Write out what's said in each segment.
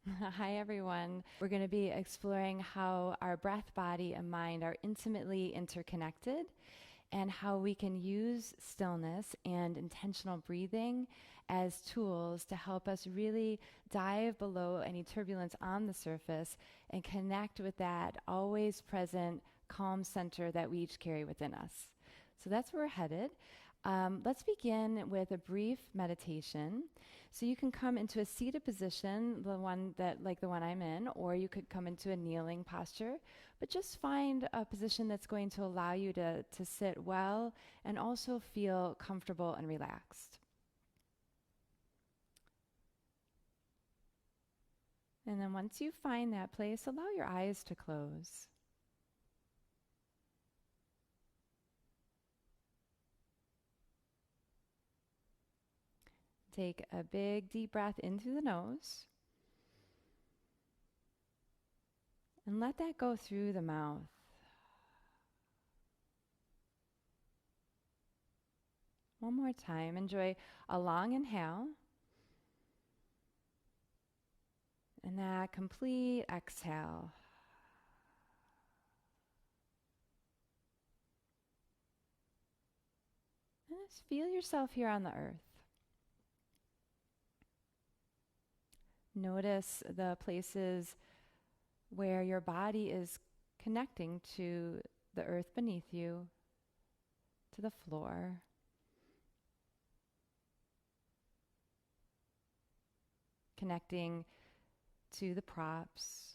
Hi, everyone. We're going to be exploring how our breath, body, and mind are intimately interconnected and how we can use stillness and intentional breathing as tools to help us really dive below any turbulence on the surface and connect with that always present calm center that we each carry within us. So that's where we're headed. Let's begin with a brief meditation. So you can come into a seated position, the one that, like the one I'm in, or you could come into a kneeling posture. But just find a position that's going to allow you to sit well and also feel comfortable and relaxed. And then once you find that place, allow your eyes to close. Take a big deep breath in through the nose and let that go through the mouth. One more time. Enjoy a long inhale and that complete exhale. And just feel yourself here on the earth. Notice the places where your body is connecting to the earth beneath you, to the floor. Connecting to the props.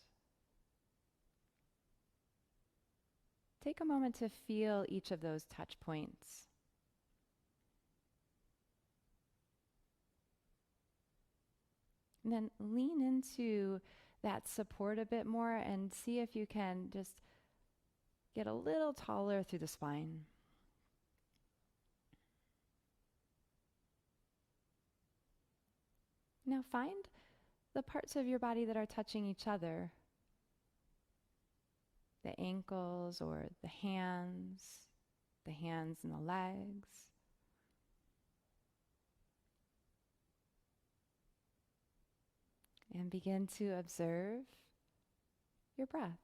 Take a moment to feel each of those touch points. And then lean into that support a bit more and see if you can just get a little taller through the spine. Now find the parts of your body that are touching each other. The ankles or the hands and the legs. And begin to observe your breath.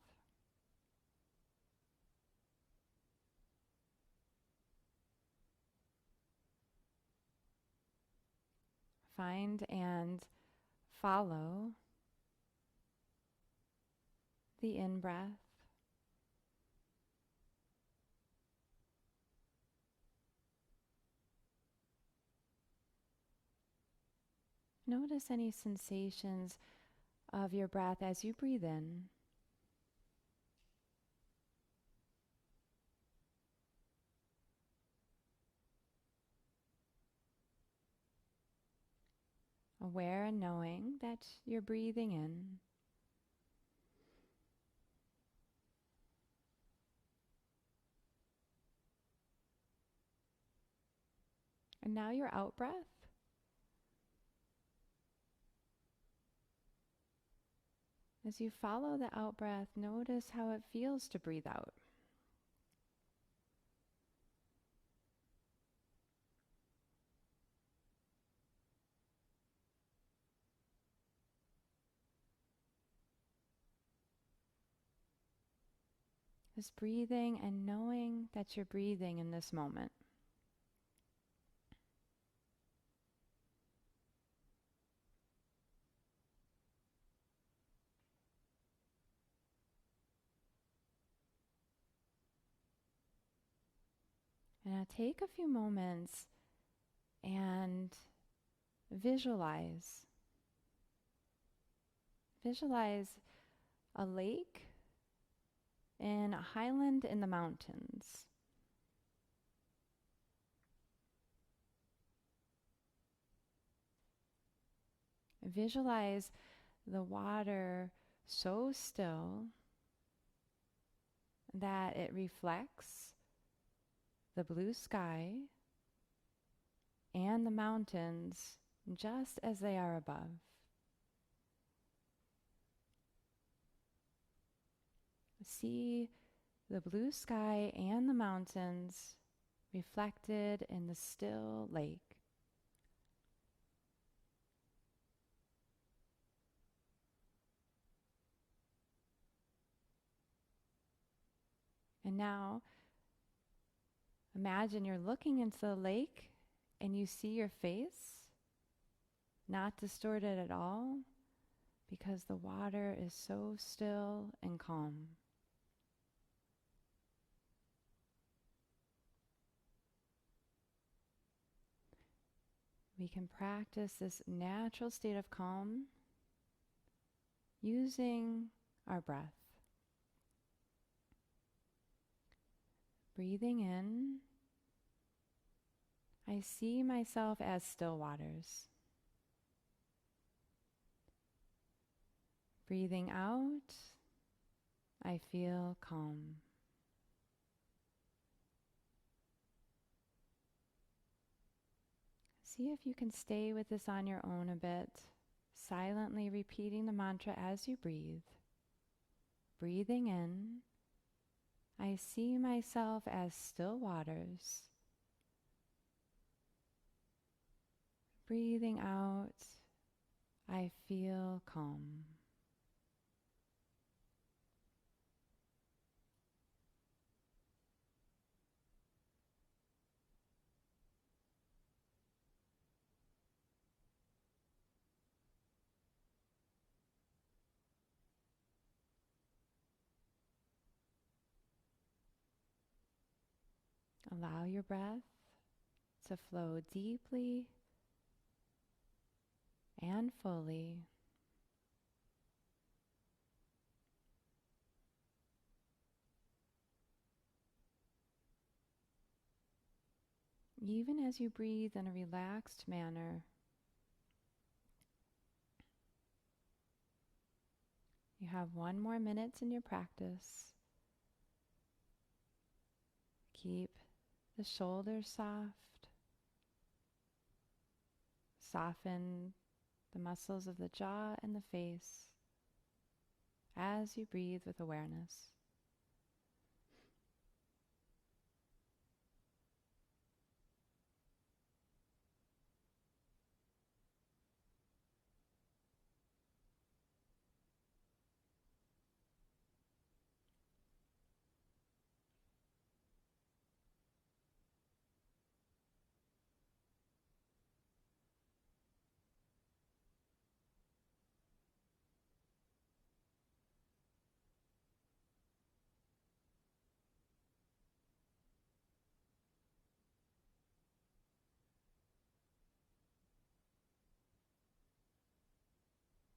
Find and follow the in-breath. Notice any sensations of your breath as you breathe in. Aware and knowing that you're breathing in. And now your out breath. As you follow the out breath, notice how it feels to breathe out. Just breathing and knowing that you're breathing in this moment. And now take a few moments and visualize. Visualize a lake in a highland in the mountains. Visualize the water so still that it reflects the blue sky and the mountains just as they are above. See the blue sky and the mountains reflected in the still lake. And now, imagine you're looking into the lake and you see your face, not distorted at all, because the water is so still and calm. We can practice this natural state of calm using our breath. Breathing in, I see myself as still waters. Breathing out, I feel calm. See if you can stay with this on your own a bit, silently repeating the mantra as you breathe. Breathing in, I see myself as still waters. Breathing out, I feel calm. Allow your breath to flow deeply and fully. Even as you breathe in a relaxed manner, you have 1 more minute in your practice. Keep the shoulders soft. Soften the muscles of the jaw and the face as you breathe with awareness.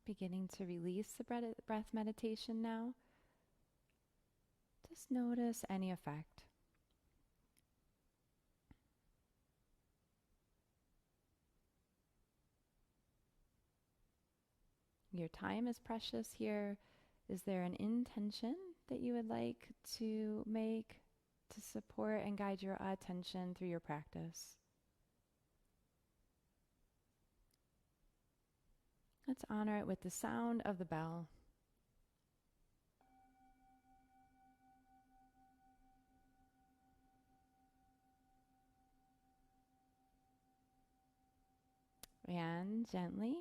Beginning to release the breath meditation now. Just notice any effect. Your time is precious here. Is there an intention that you would like to make to support and guide your attention through your practice? Let's honor it with the sound of the bell. And gently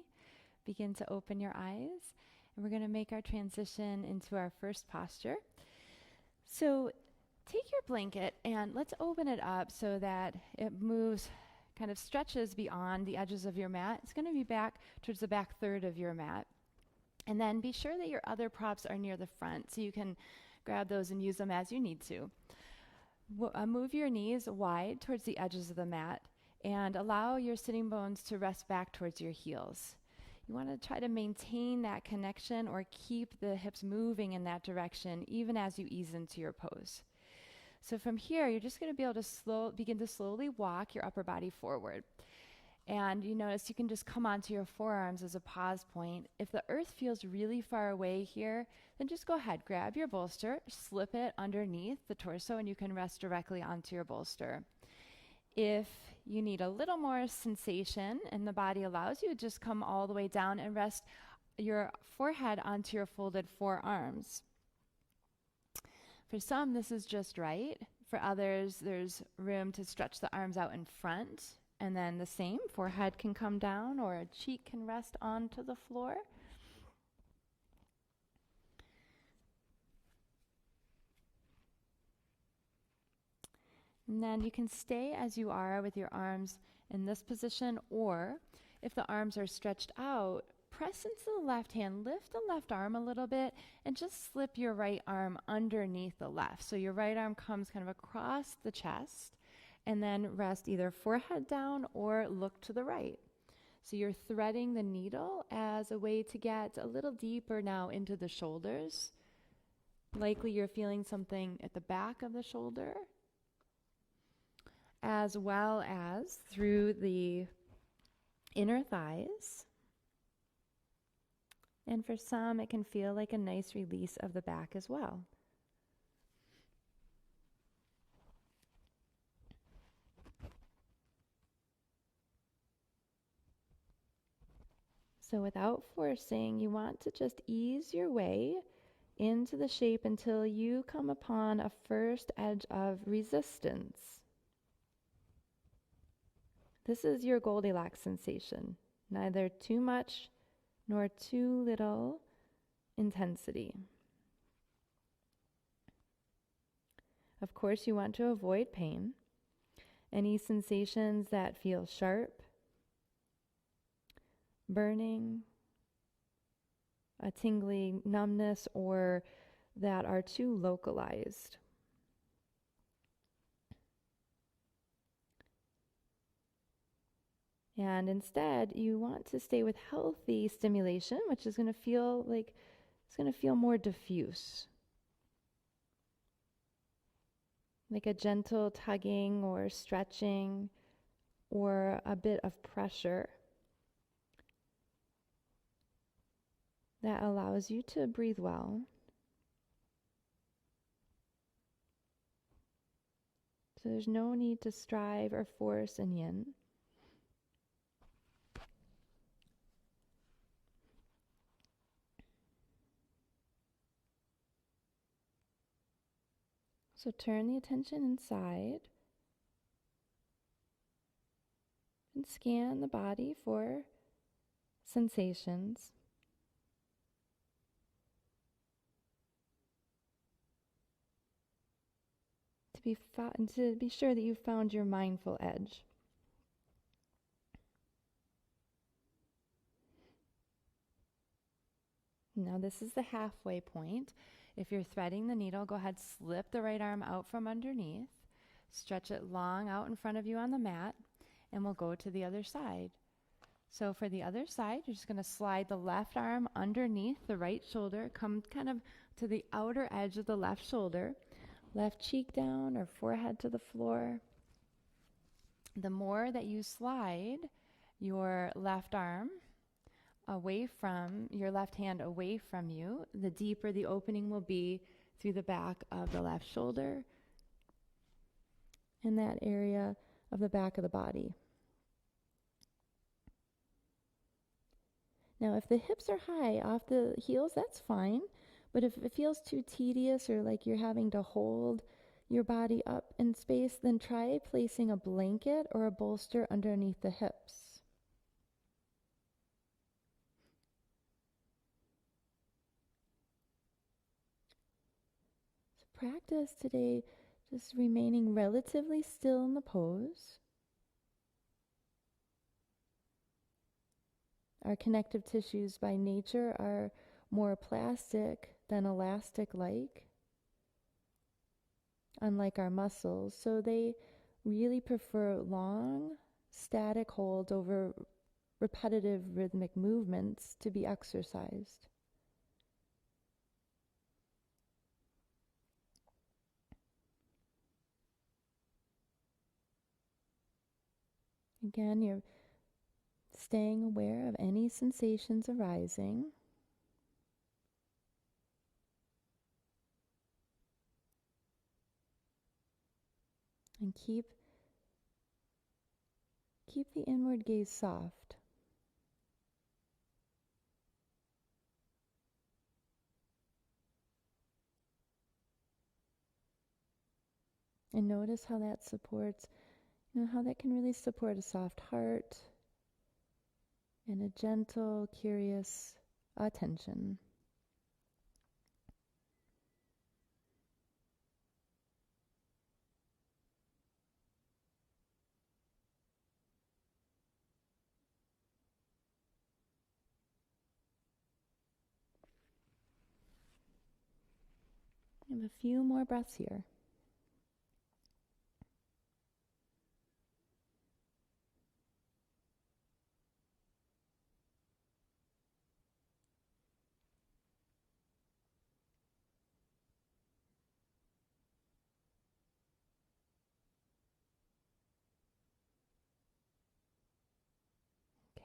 begin to open your eyes. And we're going to make our transition into our first posture. So take your blanket and let's open it up so that it moves, kind of stretches beyond the edges of your mat. It's going to be back towards the back third of your mat. And then be sure that your other props are near the front so you can grab those and use them as you need to. Move your knees wide towards the edges of the mat and allow your sitting bones to rest back towards your heels. You want to try to maintain that connection or keep the hips moving in that direction even as you ease into your pose. So from here, you're just going to be able to begin to slowly walk your upper body forward. And you notice you can just come onto your forearms as a pause point. If the earth feels really far away here, then just go ahead, grab your bolster, slip it underneath the torso, and you can rest directly onto your bolster. If you need a little more sensation and the body allows you, just come all the way down and rest your forehead onto your folded forearms. For some, this is just right. For others, there's room to stretch the arms out in front. And then the same, forehead can come down or a cheek can rest onto the floor. And then you can stay as you are with your arms in this position, or if the arms are stretched out, press into the left hand, lift the left arm a little bit, and just slip your right arm underneath the left. So your right arm comes kind of across the chest, and then rest either forehead down or look to the right. So you're threading the needle as a way to get a little deeper now into the shoulders. Likely you're feeling something at the back of the shoulder, as well as through the inner thighs. And for some, it can feel like a nice release of the back as well. So without forcing, you want to just ease your way into the shape until you come upon a first edge of resistance. This is your Goldilocks sensation, neither too much nor too little intensity. Of course, you want to avoid pain. Any sensations that feel sharp, burning, a tingling numbness, or that are too localized. And instead, you want to stay with healthy stimulation, which is going to feel like it's going to feel more diffuse. Like a gentle tugging or stretching or a bit of pressure that allows you to breathe well. So there's no need to strive or force in yin. So turn the attention inside and scan the body for sensations. To be sure that you've found your mindful edge. Now this is the halfway point. If you're threading the needle, go ahead, slip the right arm out from underneath, stretch it long out in front of you on the mat, and we'll go to the other side. So for the other side, you're just going to slide the left arm underneath the right shoulder, come kind of to the outer edge of the left shoulder, left cheek down or forehead to the floor. The more that you slide your left arm away from your left hand away from you, the deeper the opening will be through the back of the left shoulder in that area of the back of the body. Now, if the hips are high off the heels, that's fine. But if it feels too tedious or like you're having to hold your body up in space, then try placing a blanket or a bolster underneath the hips. Practice today just remaining relatively still in the pose. Our connective tissues by nature are more plastic than elastic-like, unlike our muscles. So they really prefer long, static holds over repetitive rhythmic movements to be exercised. Again, you're staying aware of any sensations arising. And keep the inward gaze soft. And notice how that supports, how that can really support a soft heart and a gentle, curious attention. We have a few more breaths here.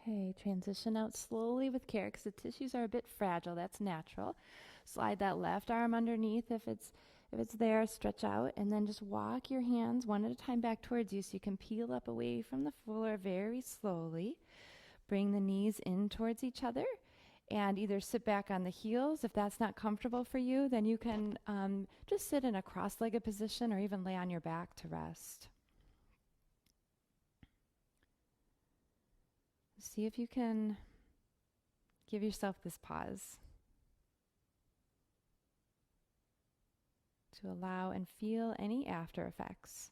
Okay, transition out slowly with care because the tissues are a bit fragile. That's natural. Slide that left arm underneath if it's there, stretch out, and then just walk your hands one at a time back towards you so you can peel up away from the floor very slowly. Bring the knees in towards each other and either sit back on the heels. If that's not comfortable for you, then you can just sit in a cross-legged position or even lay on your back to rest. See if you can give yourself this pause to allow and feel any after effects.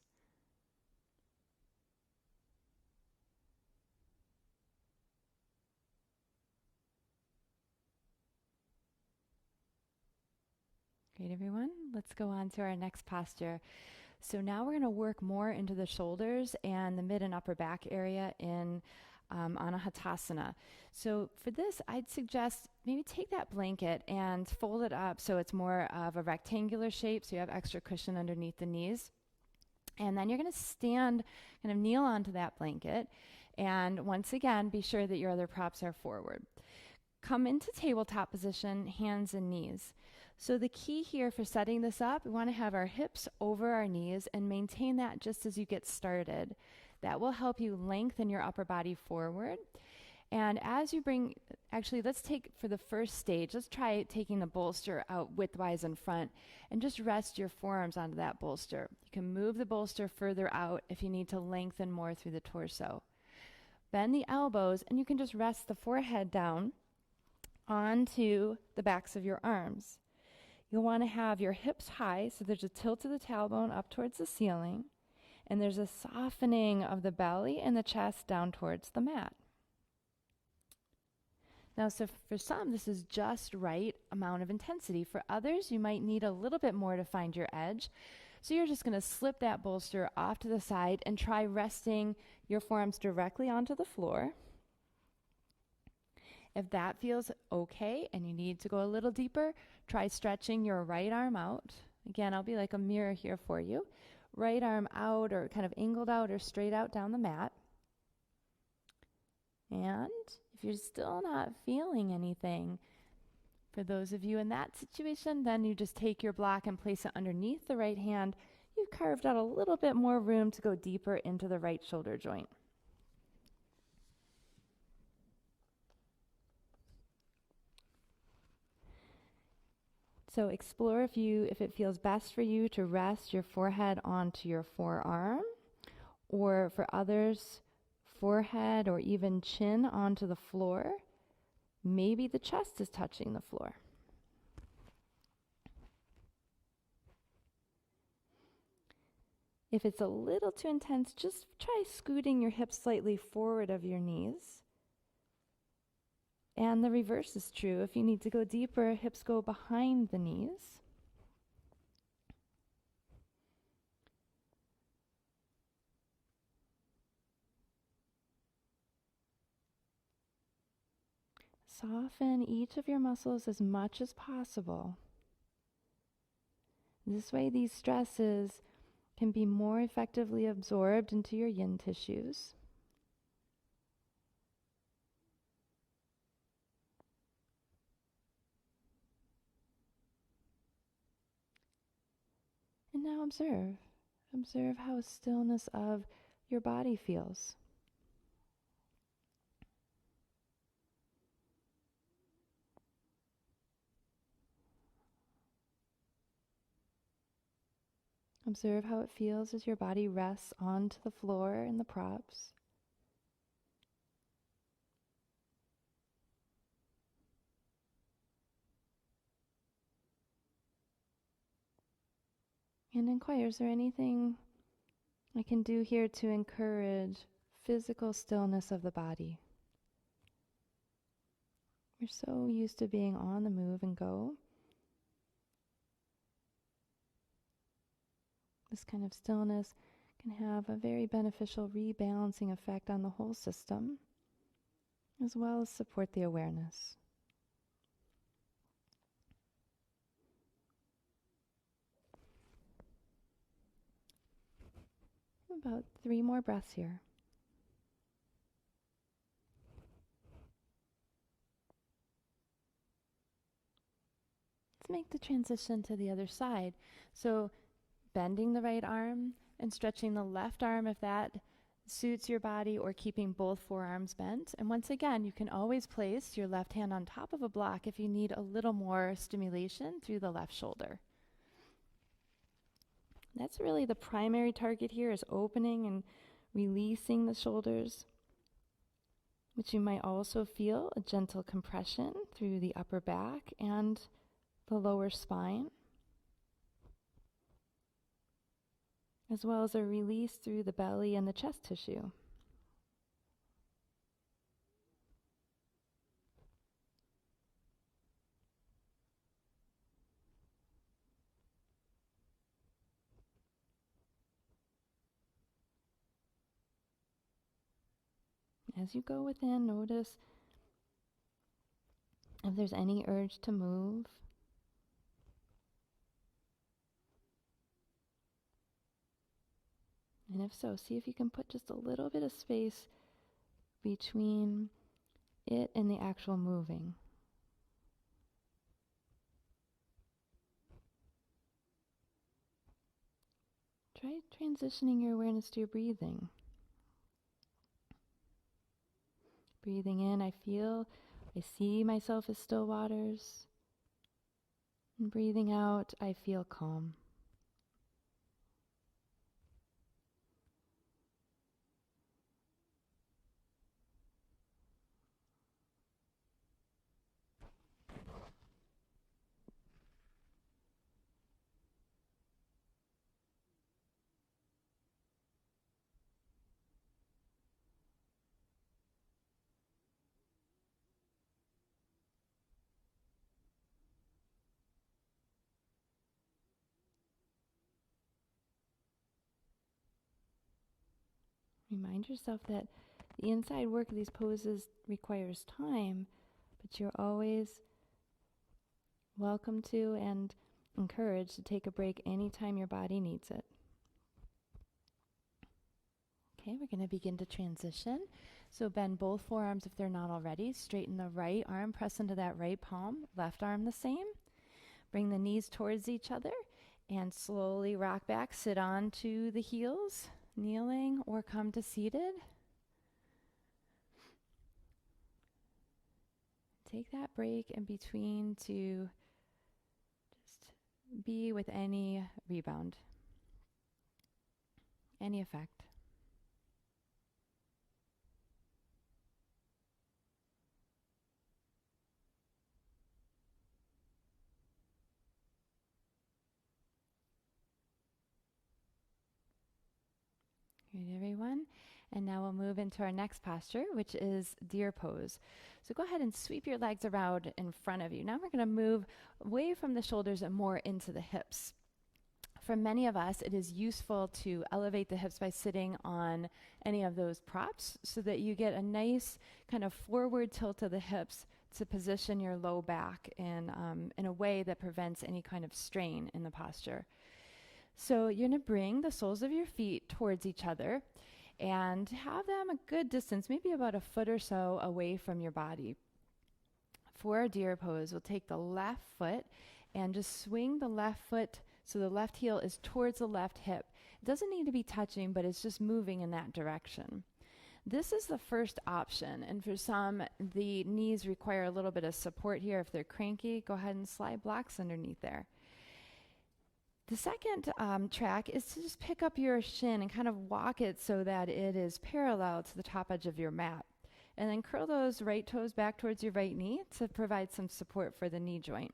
Great, everyone. Let's go on to our next posture. So now we're going to work more into the shoulders and the mid and upper back area in Anahatasana. So for this, I'd suggest maybe take that blanket and fold it up so it's more of a rectangular shape so you have extra cushion underneath the knees. And then you're going to stand, kind of kneel onto that blanket. And once again, be sure that your other props are forward. Come into tabletop position, hands and knees. So the key here for setting this up, we want to have our hips over our knees and maintain that just as you get started. That will help you lengthen your upper body forward. And as you bring, actually, let's take for the first stage, let's try taking the bolster out widthwise in front and just rest your forearms onto that bolster. You can move the bolster further out if you need to lengthen more through the torso. Bend the elbows and you can just rest the forehead down onto the backs of your arms. You'll want to have your hips high, so there's a tilt of the tailbone up towards the ceiling. And there's a softening of the belly and the chest down towards the mat. Now, so for some, this is just right amount of intensity. For others, you might need a little bit more to find your edge. So you're just going to slip that bolster off to the side and try resting your forearms directly onto the floor. If that feels okay and you need to go a little deeper, try stretching your right arm out. Again, I'll be like a mirror here for you. Right arm out or kind of angled out or straight out down the mat. And if you're still not feeling anything, for those of you in that situation, then you just take your block and place it underneath the right hand. You've carved out a little bit more room to go deeper into the right shoulder joint. So explore if it feels best for you to rest your forehead onto your forearm, or for others, forehead or even chin onto the floor. Maybe the chest is touching the floor. If it's a little too intense, just try scooting your hips slightly forward of your knees. And the reverse is true. If you need to go deeper, hips go behind the knees. Soften each of your muscles as much as possible. This way, these stresses can be more effectively absorbed into your yin tissues. And now observe. Observe how stillness of your body feels. Observe how it feels as your body rests onto the floor and the props. And inquire, is there anything I can do here to encourage physical stillness of the body? We're so used to being on the move and go. This kind of stillness can have a very beneficial rebalancing effect on the whole system, as well as support the awareness. About 3 more breaths here. Let's make the transition to the other side. So bending the right arm and stretching the left arm if that suits your body, or keeping both forearms bent. And once again, you can always place your left hand on top of a block if you need a little more stimulation through the left shoulder. That's really the primary target here, is opening and releasing the shoulders, which you might also feel a gentle compression through the upper back and the lower spine, as well as a release through the belly and the chest tissue. As you go within, notice if there's any urge to move. And if so, see if you can put just a little bit of space between it and the actual moving. Try transitioning your awareness to your breathing. Breathing in, I see myself as still waters. And breathing out, I feel calm. Remind yourself that the inside work of these poses requires time, but you're always welcome to and encouraged to take a break anytime your body needs it. Okay, we're going to begin to transition. So bend both forearms if they're not already. Straighten the right arm, press into that right palm, left arm the same. Bring the knees towards each other and slowly rock back. Sit on to the heels, kneeling, or come to seated. Take that break in between to just be with any rebound, any effect. Great, everyone. And now we'll move into our next posture, which is deer pose. So go ahead and sweep your legs around in front of you. Now we're going to move away from the shoulders and more into the hips. For many of us, it is useful to elevate the hips by sitting on any of those props so that you get a nice kind of forward tilt of the hips to position your low back in a way that prevents any kind of strain in the posture. So you're going to bring the soles of your feet towards each other and have them a good distance, maybe about a foot or so away from your body. For our deer pose, we'll take the left foot and just swing the left foot so the left heel is towards the left hip. It doesn't need to be touching, but it's just moving in that direction. This is the first option, and for some, the knees require a little bit of support here. If they're cranky, go ahead and slide blocks underneath there. The second track is to just pick up your shin and kind of walk it so that it is parallel to the top edge of your mat. And then curl those right toes back towards your right knee to provide some support for the knee joint.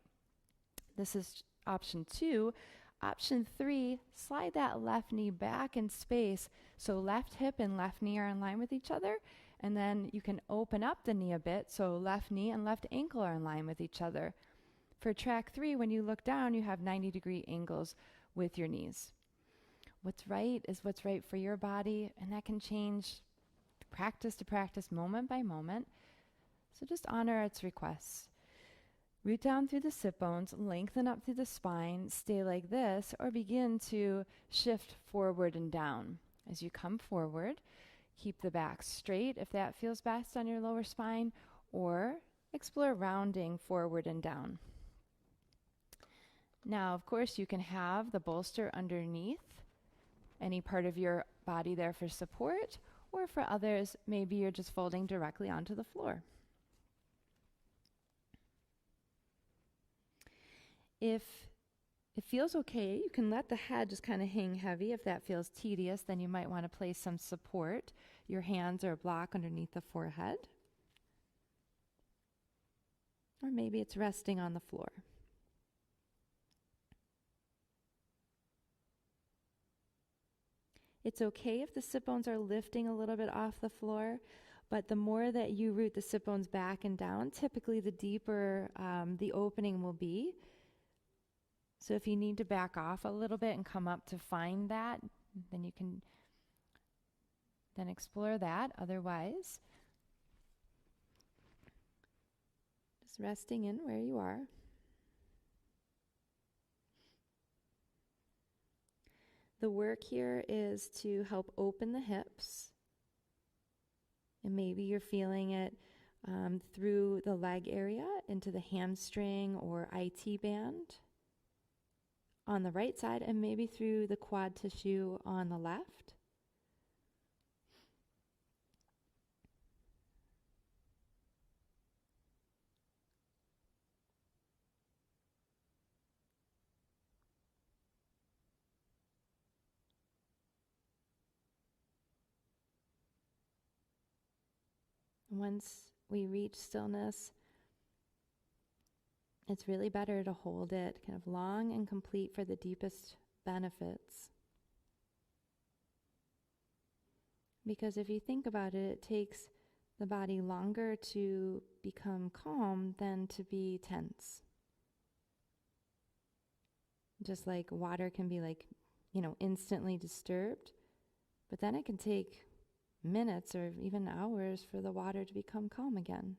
This is option 2. Option 3, slide that left knee back in space so left hip and left knee are in line with each other. And then you can open up the knee a bit so left knee and left ankle are in line with each other. For track 3, when you look down, you have 90-degree angles with your knees. What's right is what's right for your body, and that can change practice to practice, moment by moment. So just honor its requests. Root down through the sit bones, lengthen up through the spine, stay like this, or begin to shift forward and down. As you come forward, keep the back straight if that feels best on your lower spine, or explore rounding forward and down. Now, of course, you can have the bolster underneath any part of your body there for support, or for others, maybe you're just folding directly onto the floor. If it feels okay, you can let the head just kind of hang heavy. If that feels tedious, then you might want to place some support. Your hands are a block underneath the forehead. Or maybe it's resting on the floor. It's okay if the sit bones are lifting a little bit off the floor, but the more that you root the sit bones back and down, typically the deeper the opening will be. So if you need to back off a little bit and come up to find that, then you can then explore that. Otherwise, just resting in where you are. The work here is to help open the hips. And maybe you're feeling it through the leg area into the hamstring or IT band on the right side, and maybe through the quad tissue on the left. Once we reach stillness, it's really better to hold it kind of long and complete for the deepest benefits. Because if you think about it, it takes the body longer to become calm than to be tense. Just like water can be instantly disturbed, but then it can take minutes or even hours for the water to become calm again.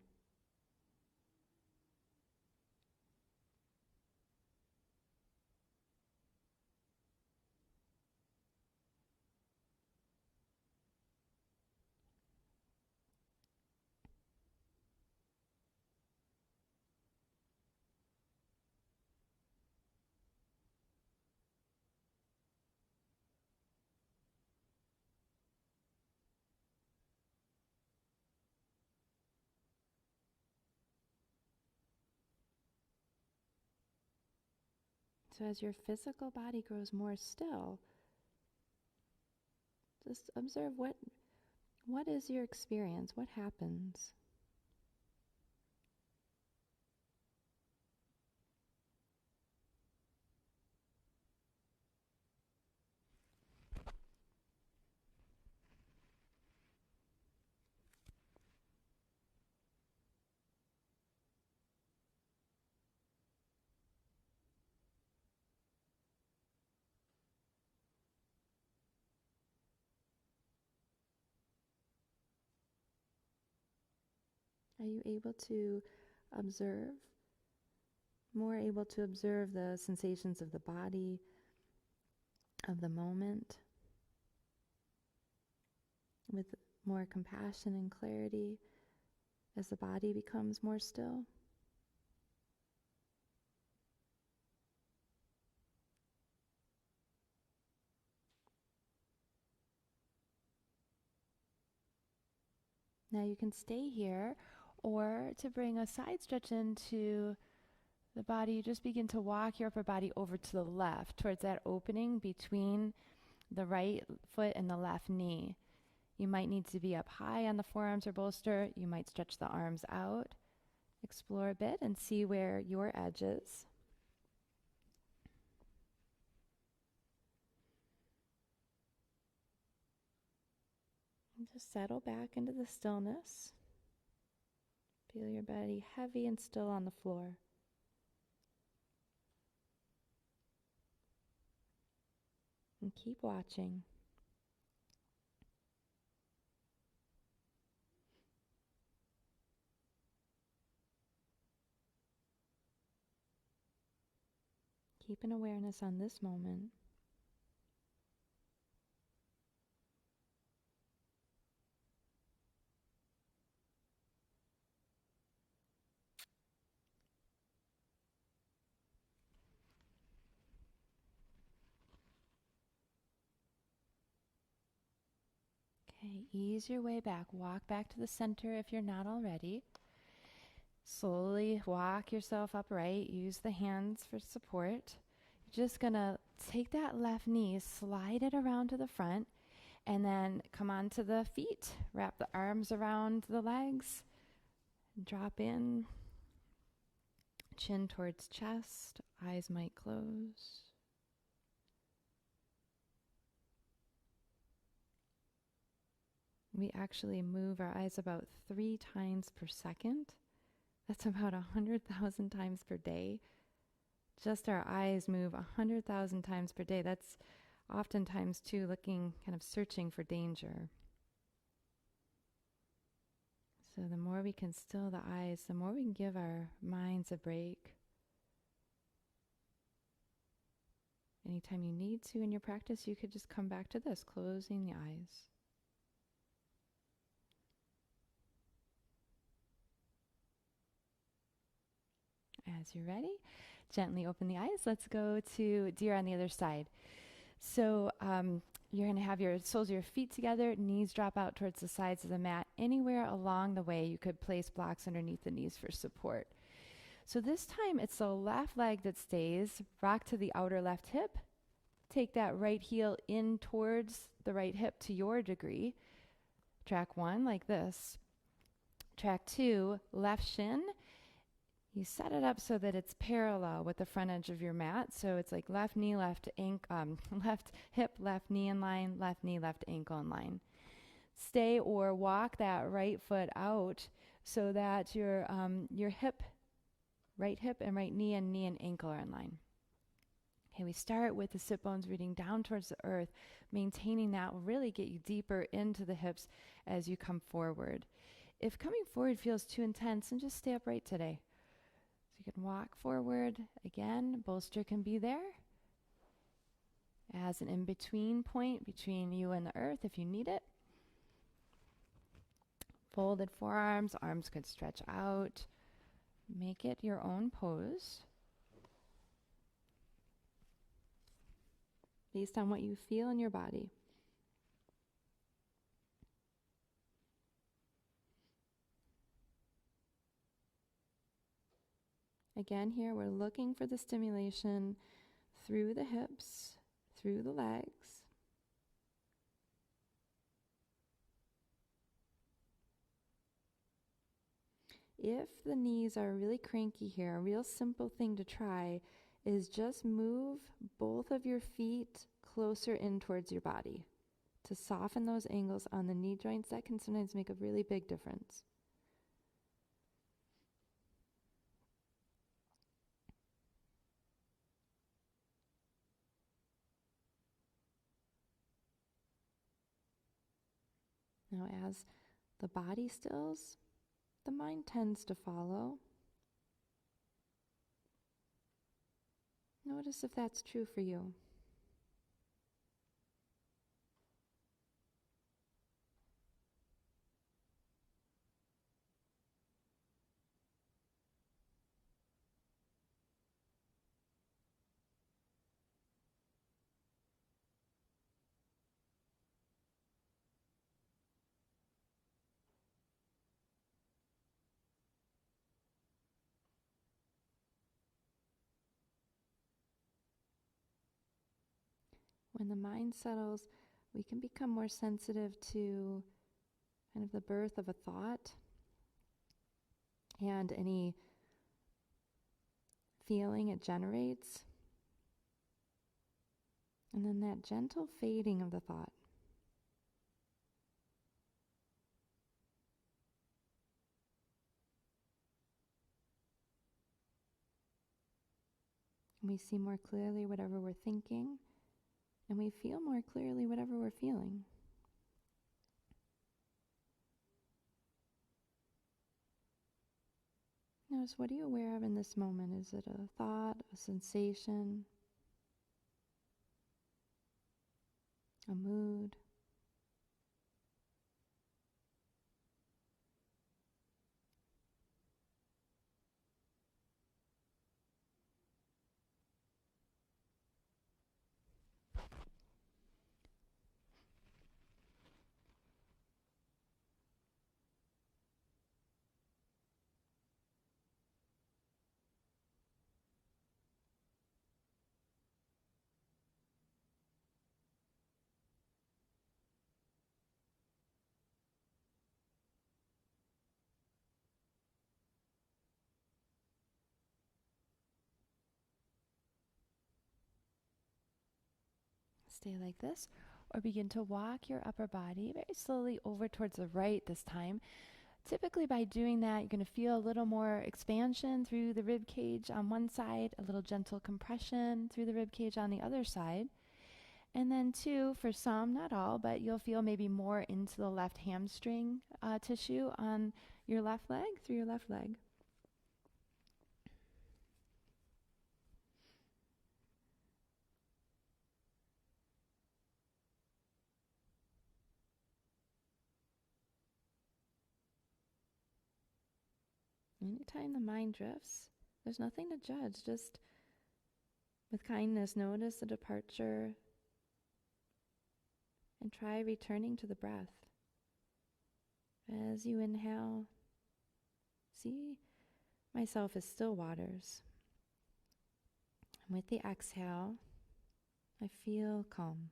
So as your physical body grows more still, just observe what is your experience, what happens. Are you able to observe, more able to observe the sensations of the body, of the moment, with more compassion and clarity as the body becomes more still? Now you can stay here, or to bring a side stretch into the body, you just begin to walk your upper body over to the left, towards that opening between the right foot and the left knee. You might need to be up high on the forearms or bolster. You might stretch the arms out. Explore a bit and see where your edge is. And just settle back into the stillness. Feel your body heavy and still on the floor. And keep watching. Keep an awareness on this moment. Okay, ease your way back. Walk back to the center if you're not already. Slowly walk yourself upright. Use the hands for support. You're just going to take that left knee, slide it around to the front, and then come onto the feet. Wrap the arms around the legs. Drop in. Chin towards chest. Eyes might close. We actually move our eyes about 3 times per second. That's about 100,000 times per day. Just our eyes move 100,000 times per day. That's oftentimes too looking, kind of searching for danger. So the more we can still the eyes, the more we can give our minds a break. Anytime you need to in your practice, you could just come back to this, closing the eyes. As you're ready, gently open the eyes. Let's go to deer on the other side. So you're going to have your soles of your feet together, knees drop out towards the sides of the mat. Anywhere along the way, you could place blocks underneath the knees for support. So this time, it's the left leg that stays. Rock to the outer left hip. Take that right heel in towards the right hip to your degree. Track 1, like this. Track 2, left shin. You set it up so that it's parallel with the front edge of your mat. So it's like left knee, left hip, left knee in line, left knee, left ankle in line. Stay or walk that right foot out so that your hip, right hip and right knee and ankle are in line. Okay, we start with the sit bones rooting down towards the earth. Maintaining that will really get you deeper into the hips as you come forward. If coming forward feels too intense, then just stay upright today. You can walk forward. Again, bolster can be there as an in-between point between you and the earth if you need it. Folded forearms, arms could stretch out. Make it your own pose based on what you feel in your body. Again, here we're looking for the stimulation through the hips, through the legs. If the knees are really cranky here, a real simple thing to try is just move both of your feet closer in towards your body to soften those angles on the knee joints. That can sometimes make a really big difference. Now, as the body stills, the mind tends to follow. Notice if that's true for you. When the mind settles, we can become more sensitive to kind of the birth of a thought and any feeling it generates. And then that gentle fading of the thought. We see more clearly whatever we're thinking, and we feel more clearly whatever we're feeling. Notice, what are you aware of in this moment? Is it a thought, a sensation, a mood? Stay like this, or begin to walk your upper body very slowly over towards the right this time. Typically by doing that, you're going to feel a little more expansion through the rib cage on one side, a little gentle compression through the rib cage on the other side. And then two, for some, not all, but you'll feel maybe more into the left hamstring tissue on your left leg, through your left leg. Anytime the mind drifts, there's nothing to judge. Just with kindness, notice the departure and try returning to the breath. As you inhale, see myself as still waters. And with the exhale, I feel calm.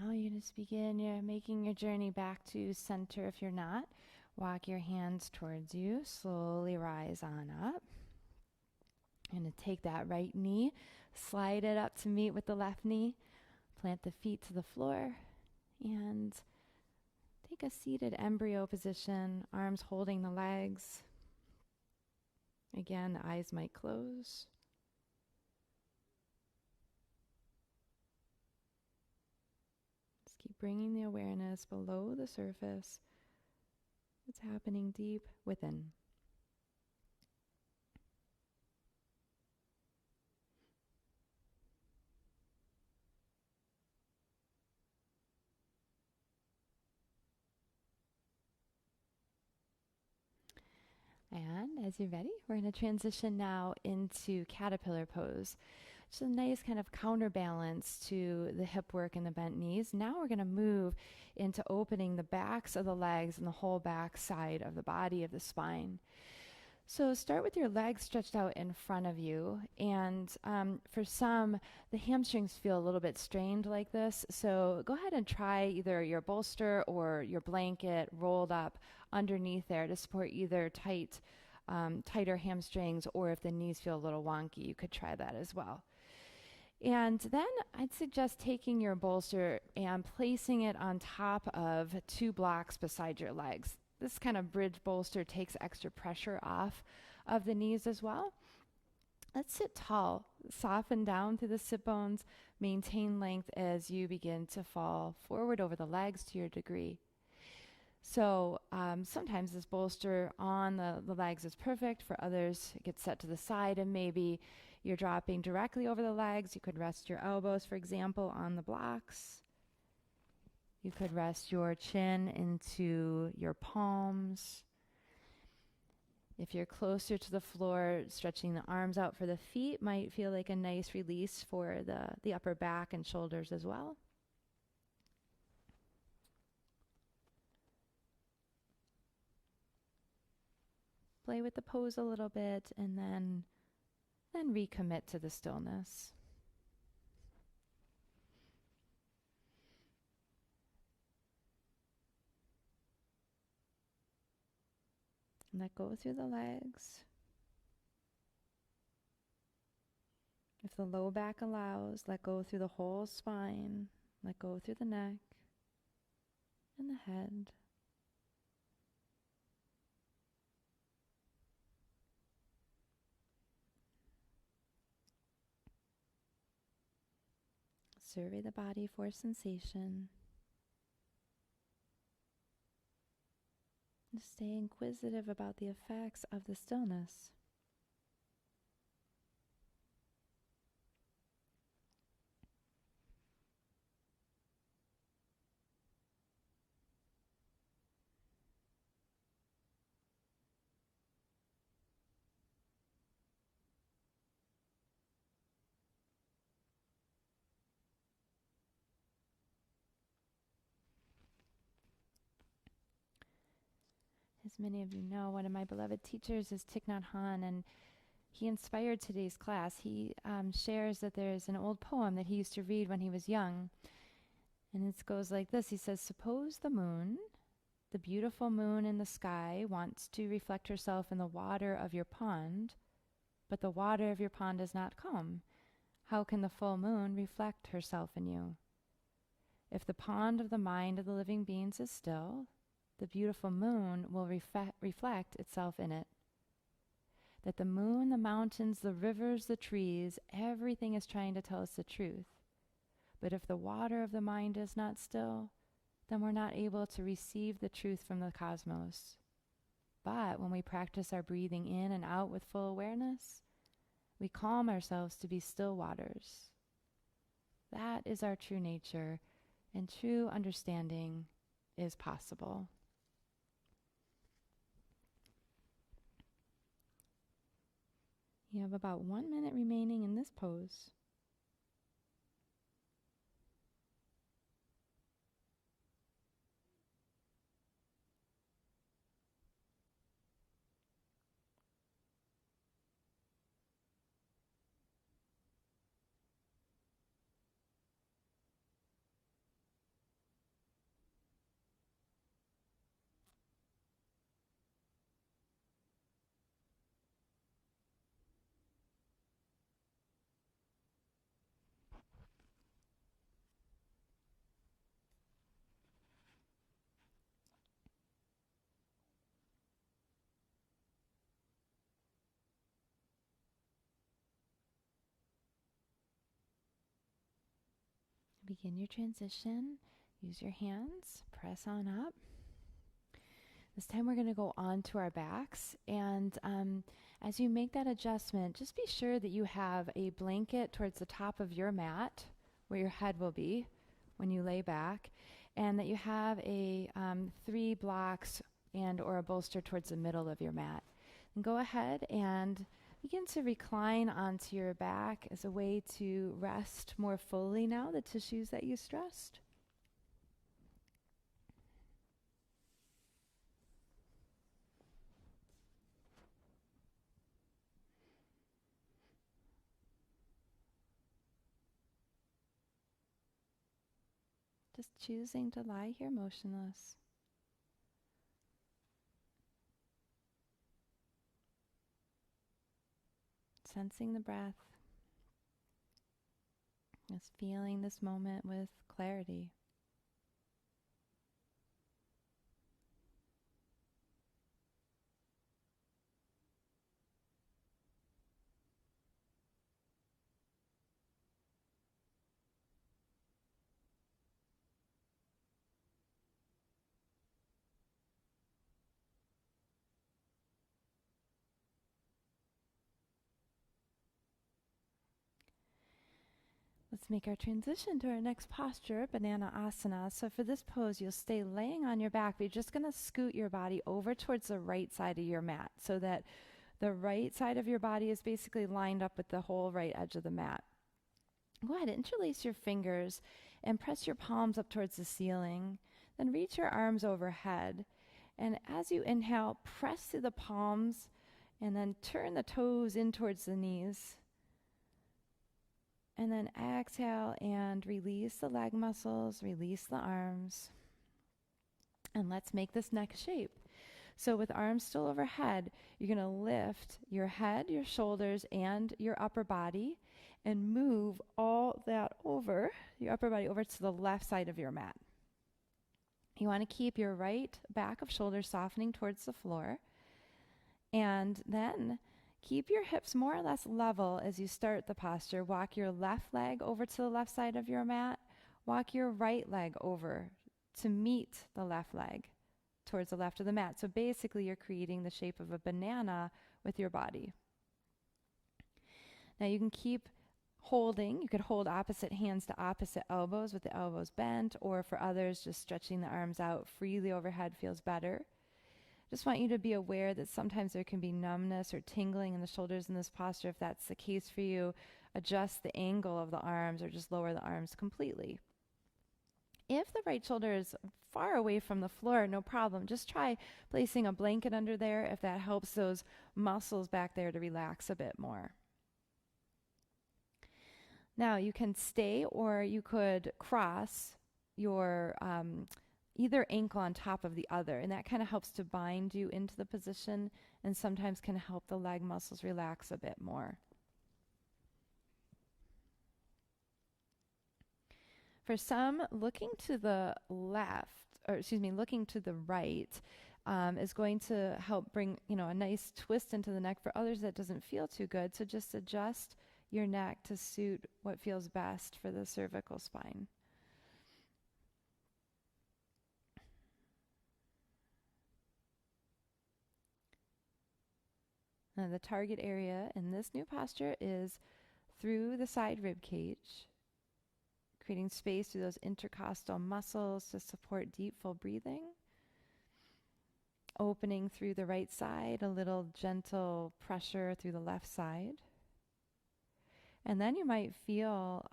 Now you just begin making your journey back to center if you're not. Walk your hands towards you. Slowly rise on up. I'm going to take that right knee, slide it up to meet with the left knee, plant the feet to the floor, and take a seated embryo position, arms holding the legs. Again, the eyes might close. Just keep bringing the awareness below the surface. What's happening deep within. And as you're ready, we're going to transition now into caterpillar pose. It's a nice kind of counterbalance to the hip work and the bent knees. Now we're going to move into opening the backs of the legs and the whole back side of the body, of the spine. So start with your legs stretched out in front of you. And for some, the hamstrings feel a little bit strained like this. So go ahead and try either your bolster or your blanket rolled up underneath there to support either tighter hamstrings, or if the knees feel a little wonky, you could try that as well. And then I'd suggest taking your bolster and placing it on top of two blocks beside your legs. This kind of bridge bolster takes extra pressure off of the knees as well. Let's sit tall, soften down through the sit bones, maintain length as you begin to fall forward over the legs to your degree. So sometimes this bolster on the legs is perfect. For others, it gets set to the side and maybe you're dropping directly over the legs. You could rest your elbows, for example, on the blocks. You could rest your chin into your palms. If you're closer to the floor, stretching the arms out for the feet might feel like a nice release for the upper back and shoulders as well. Play with the pose a little bit and then recommit to the stillness. Let go through the legs. If the low back allows, let go through the whole spine. Let go through the neck and the head. Survey the body for sensation. And stay inquisitive about the effects of the stillness. As many of you know, one of my beloved teachers is Thich Nhat Hanh, and he inspired today's class. He shares that there's an old poem that he used to read when he was young. And it goes like this. He says, suppose the moon, the beautiful moon in the sky, wants to reflect herself in the water of your pond, but the water of your pond does not come. How can the full moon reflect herself in you? If the pond of the mind of the living beings is still, the beautiful moon will reflect itself in it. That the moon, the mountains, the rivers, the trees, everything is trying to tell us the truth. But if the water of the mind is not still, then we're not able to receive the truth from the cosmos. But when we practice our breathing in and out with full awareness, we calm ourselves to be still waters. That is our true nature, and true understanding is possible. You have about 1 minute remaining in this pose. Begin your transition. Use your hands. Press on up. This time we're going to go onto our backs. And as you make that adjustment, just be sure that you have a blanket towards the top of your mat where your head will be when you lay back, and that you have a 3 blocks and or a bolster towards the middle of your mat. And go ahead and begin to recline onto your back as a way to rest more fully now the tissues that you stressed. Just choosing to lie here motionless. Sensing the breath. Just feeling this moment with clarity. Let's make our transition to our next posture, Banana Asana. So for this pose, you'll stay laying on your back, but you're just going to scoot your body over towards the right side of your mat so that the right side of your body is basically lined up with the whole right edge of the mat. Go ahead, interlace your fingers and press your palms up towards the ceiling. Then reach your arms overhead. And as you inhale, press through the palms and then turn the toes in towards the knees. And then exhale and release the leg muscles, release the arms. And let's make this neck shape. So with arms still overhead, you're going to lift your head, your shoulders, and your upper body and move all that over, your upper body over to the left side of your mat. You want to keep your right back of shoulders softening towards the floor. And then keep your hips more or less level as you start the posture. Walk your left leg over to the left side of your mat. Walk your right leg over to meet the left leg towards the left of the mat. So basically you're creating the shape of a banana with your body. Now you can keep holding. You could hold opposite hands to opposite elbows with the elbows bent, or for others, just stretching the arms out freely overhead feels better. Just want you to be aware that sometimes there can be numbness or tingling in the shoulders in this posture. If that's the case for you, adjust the angle of the arms or just lower the arms completely. If the right shoulder is far away from the floor, no problem. Just try placing a blanket under there if that helps those muscles back there to relax a bit more. Now you can stay, or you could cross your either ankle on top of the other, and that kind of helps to bind you into the position and sometimes can help the leg muscles relax a bit more. For some, looking to the looking to the right is going to help bring, a nice twist into the neck. For others, that doesn't feel too good, so just adjust your neck to suit what feels best for the cervical spine. Now the target area in this new posture is through the side rib cage, creating space through those intercostal muscles to support deep, full breathing. Opening through the right side, a little gentle pressure through the left side. And then you might feel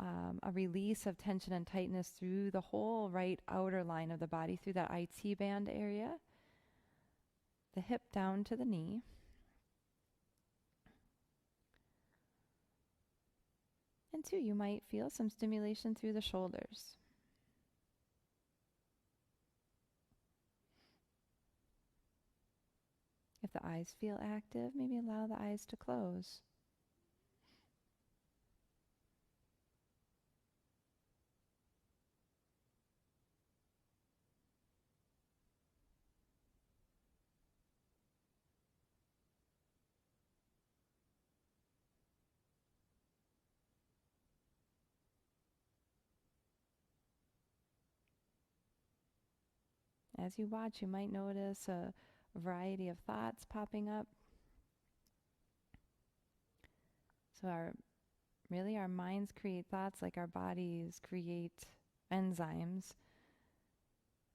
a release of tension and tightness through the whole right outer line of the body, through that IT band area, the hip down to the knee. And two, you might feel some stimulation through the shoulders. If the eyes feel active, maybe allow the eyes to close. As you watch, you might notice a variety of thoughts popping up. So our minds create thoughts like our bodies create enzymes.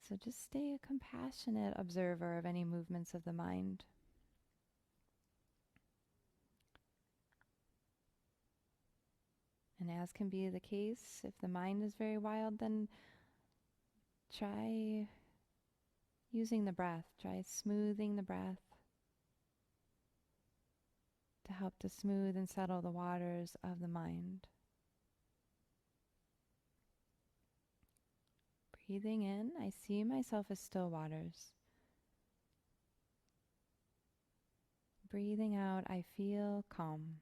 So just stay a compassionate observer of any movements of the mind. And as can be the case, if the mind is very wild, then try using the breath. Try smoothing the breath to help to smooth and settle the waters of the mind. Breathing in, I see myself as still waters. Breathing out, I feel calm.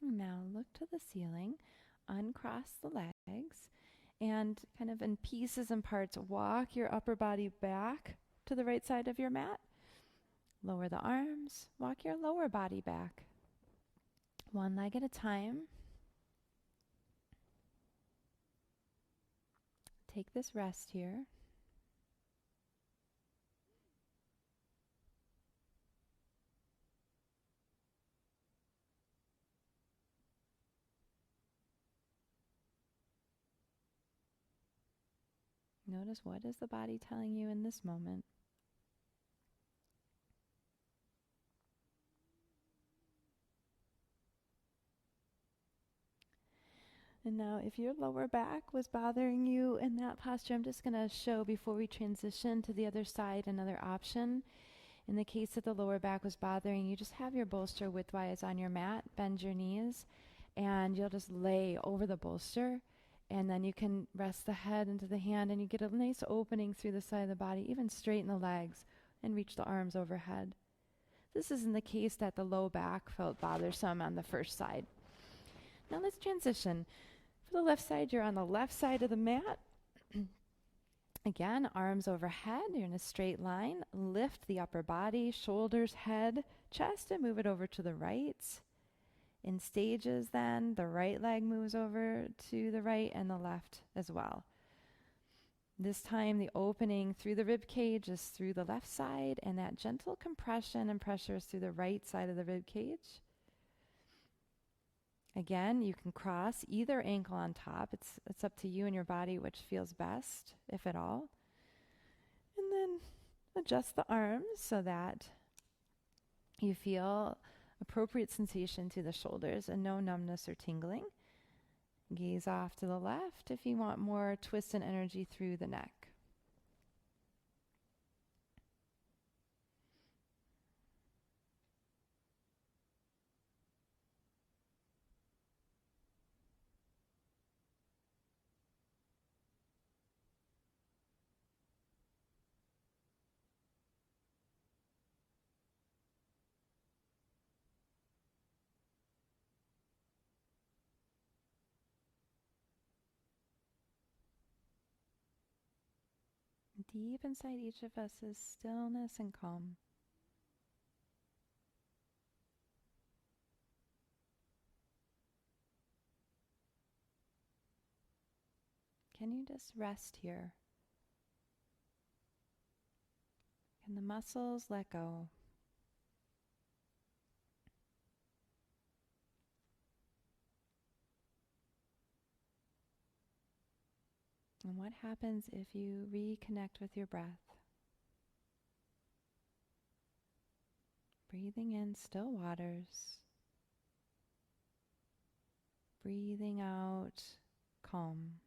Now look to the ceiling, uncross the legs, and kind of in pieces and parts, walk your upper body back to the right side of your mat. Lower the arms, walk your lower body back. One leg at a time. Take this rest here. Notice, what is the body telling you in this moment? And now if your lower back was bothering you in that posture, I'm just going to show before we transition to the other side another option. In the case that the lower back was bothering you, just have your bolster widthwise on your mat, bend your knees, and you'll just lay over the bolster. And then you can rest the head into the hand, and you get a nice opening through the side of the body, even straighten the legs and reach the arms overhead. This is in the case that the low back felt bothersome on the first side. Now let's transition. For the left side, you're on the left side of the mat. Again, arms overhead. You're in a straight line. Lift the upper body, shoulders, head, chest, and move it over to the right. In stages then, the right leg moves over to the right and the left as well. This time the opening through the rib cage is through the left side, and that gentle compression and pressure is through the right side of the rib cage. Again, you can cross either ankle on top. It's up to you and your body which feels best, if at all. And then adjust the arms so that you feel appropriate sensation to the shoulders and no numbness or tingling. Gaze off to the left if you want more twist and energy through the neck. Deep inside each of us is stillness and calm. Can you just rest here? Can the muscles let go? And what happens if you reconnect with your breath? Breathing in still waters. Breathing out calm.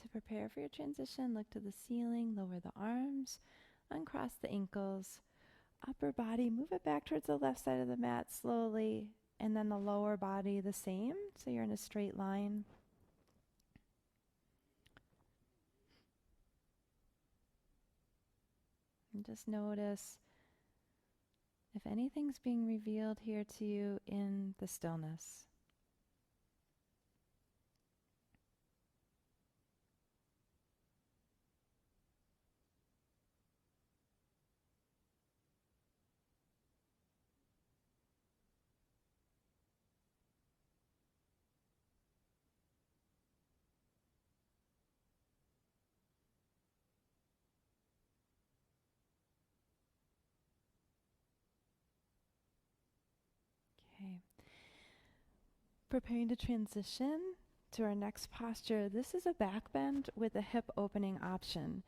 To prepare for your transition, look to the ceiling, lower the arms, uncross the ankles, upper body, move it back towards the left side of the mat slowly, and then the lower body the same, so you're in a straight line. And just notice if anything's being revealed here to you in the stillness. Okay. Preparing to transition, to our next posture. This is a back bend with a hip opening option.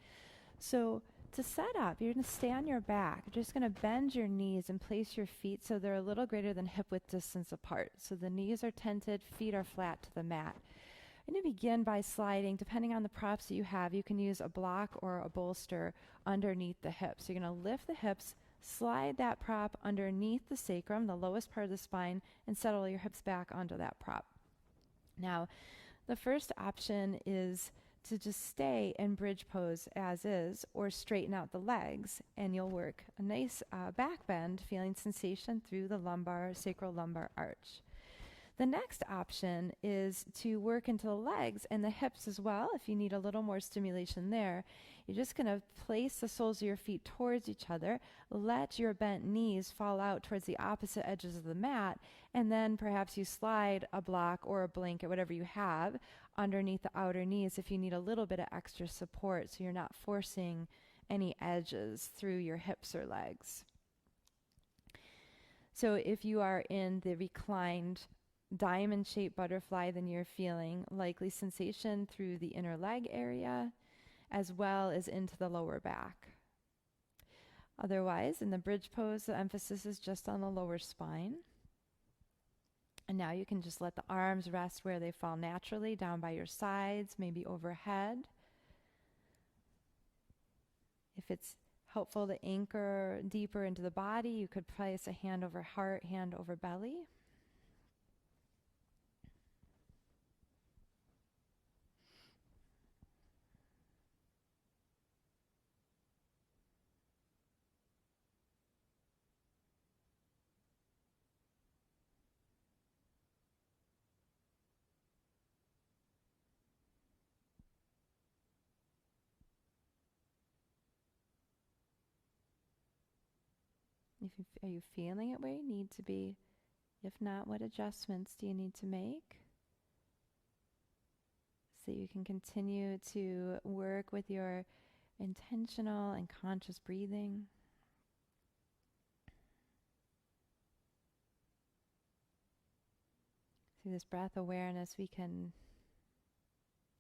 So to set up, you're going to stay on your back. You're just going to bend your knees and place your feet so they're a little greater than hip width distance apart. So the knees are tented, feet are flat to the mat. I'm going to begin by sliding. Depending on the props that you have, you can use a block or a bolster underneath the hips. So you're going to lift the hips, slide that prop underneath the sacrum, the lowest part of the spine, and settle your hips back onto that prop. Now, the first option is to just stay in bridge pose as is, or straighten out the legs, and you'll work a nice back bend, feeling sensation through the sacral lumbar arch. The next option is to work into the legs and the hips as well. If you need a little more stimulation there, you're just going to place the soles of your feet towards each other, let your bent knees fall out towards the opposite edges of the mat, and then perhaps you slide a block or a blanket, whatever you have, underneath the outer knees if you need a little bit of extra support so you're not forcing any edges through your hips or legs. So if you are in the reclined diamond-shaped butterfly, then you're feeling likely sensation through the inner leg area as well as into the lower back. Otherwise, in the bridge pose, the emphasis is just on the lower spine. And now you can just let the arms rest where they fall naturally, down by your sides, maybe overhead. If it's helpful to anchor deeper into the body, you could place a hand over heart, hand over belly. Are you feeling it where you need to be? If not, what adjustments do you need to make so you can continue to work with your intentional and conscious breathing? Through this breath awareness, we can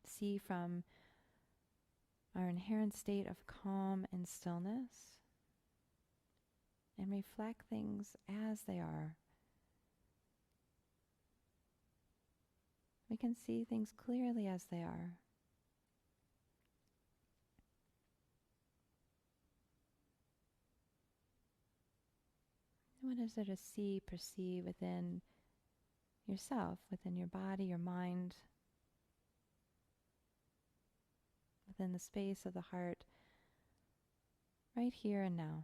see from our inherent state of calm and stillness and reflect things as they are. We can see things clearly as they are. What is there to see, perceive within yourself, within your body, your mind, within the space of the heart, right here and now?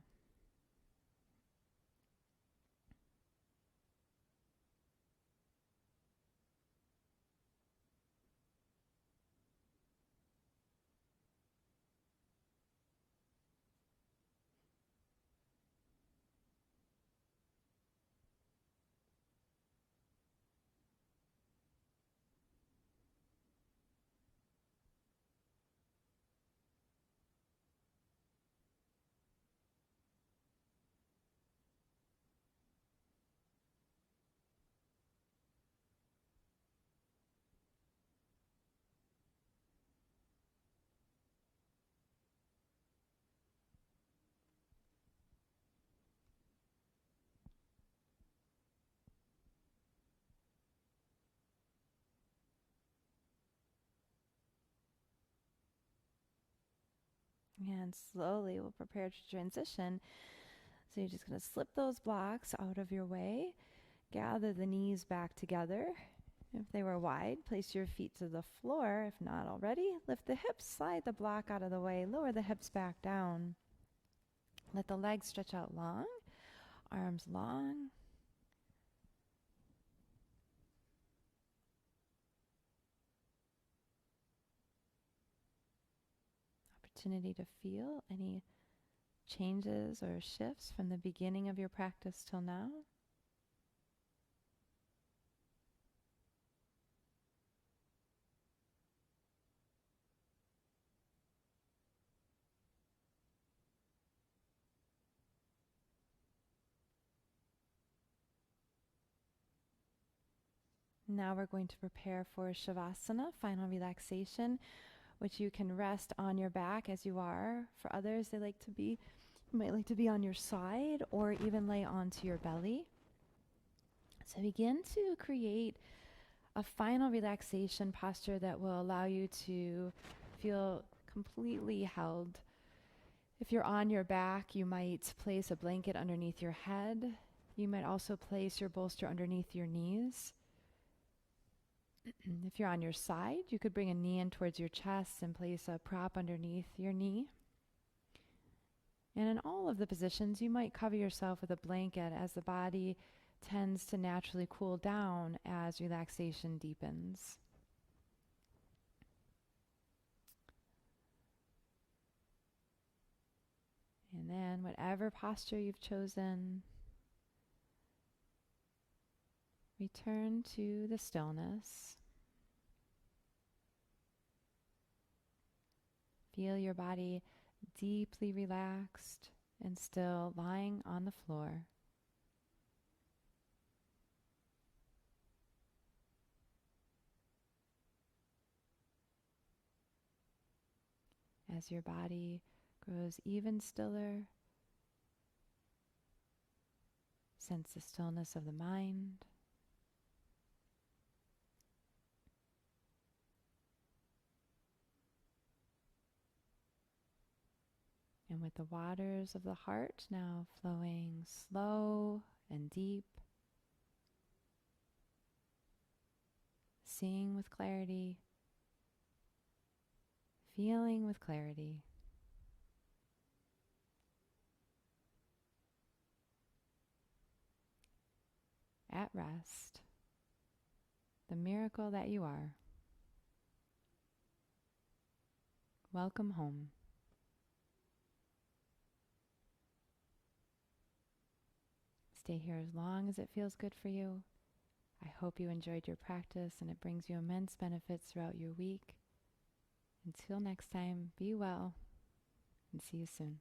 And slowly we'll prepare to transition. So you're just going to slip those blocks out of your way. Gather the knees back together. If they were wide, place your feet to the floor. If not already, lift the hips, slide the block out of the way, lower the hips back down. Let the legs stretch out long, arms long. Opportunity to feel any changes or shifts from the beginning of your practice till now. Now we're going to prepare for Shavasana, final relaxation, which you can rest on your back as you are. For others, you might like to be on your side or even lay onto your belly. So begin to create a final relaxation posture that will allow you to feel completely held. If you're on your back, you might place a blanket underneath your head. You might also place your bolster underneath your knees. If you're on your side, you could bring a knee in towards your chest and place a prop underneath your knee. And in all of the positions, you might cover yourself with a blanket as the body tends to naturally cool down as relaxation deepens. And then whatever posture you've chosen, return to the stillness. Feel your body deeply relaxed and still lying on the floor. As your body grows even stiller, sense the stillness of the mind. And with the waters of the heart now flowing slow and deep, seeing with clarity, feeling with clarity. At rest, the miracle that you are. Welcome home. Stay here as long as it feels good for you. I hope you enjoyed your practice and it brings you immense benefits throughout your week. Until next time, be well and see you soon.